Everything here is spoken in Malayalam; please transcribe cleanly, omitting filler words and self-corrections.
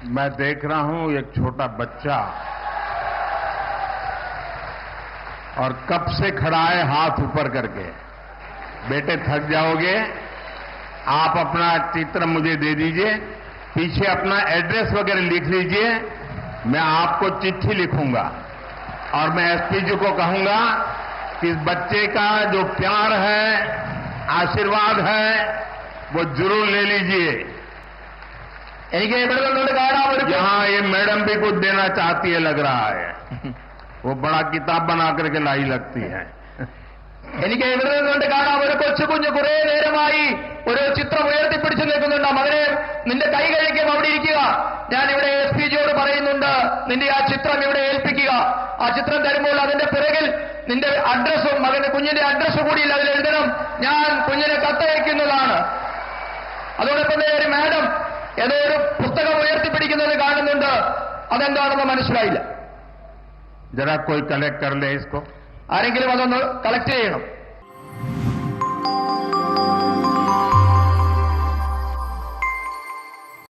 मैं देख रहा हूं एक छोटा बच्चा और कब से खड़ा है हाथ ऊपर करके। बेटे थक जाओगे, आप अपना चित्र मुझे दे दीजिए, पीछे अपना एड्रेस वगैरह लिख लीजिए, मैं आपको चिट्ठी लिखूंगा और मैं एसपी जी को कहूंगा कि इस बच्चे का जो प्यार है, आशीर्वाद है, वो जरूर ले लीजिए। यहाँ ये मैडम भी कुछ देना चाहती है लग रहा है। वो बड़ा किताब बना करके लाई लगती है। എനിക്ക് ഇവിടെ നിന്നുകൊണ്ട് കാണാം ഒരു കൊച്ചു കുഞ്ഞ് കുറെ നേരമായി ഒരു ചിത്രം ഉയർത്തിപ്പിടിച്ചു നിൽക്കുന്നുണ്ട്. മകനെ, നിന്റെ കൈ കഴിക്കും, അവിടെ ഇരിക്കുക. ഞാൻ ഇവിടെ എസ് പി ജിയോട് പറയുന്നുണ്ട്, നിന്റെ ആ ചിത്രം ഇവിടെ ഏൽപ്പിക്കുക. ആ ചിത്രം തരുമ്പോൾ അതിന്റെ പിറകിൽ നിന്റെ അഡ്രസ്സും മകന്റെ കുഞ്ഞിന്റെ അഡ്രസ്സ് കൂടി അതിൽ എഴുതണം. ഞാൻ കുഞ്ഞിനെ കത്തയക്കുന്നതാണ്. അതോടൊപ്പം തന്നെ ഒരു മാഡം ഏതോ ഒരു പുസ്തകം ഉയർത്തിപ്പിടിക്കുന്നത് കാണുന്നുണ്ട്. അതെന്താണെന്ന് മനസ്സിലായില്ല. जरा कोई कलेक्ट कर ले इसको। ആരെങ്കിലും അതൊന്ന് കളക്ട് ചെയ്യണം.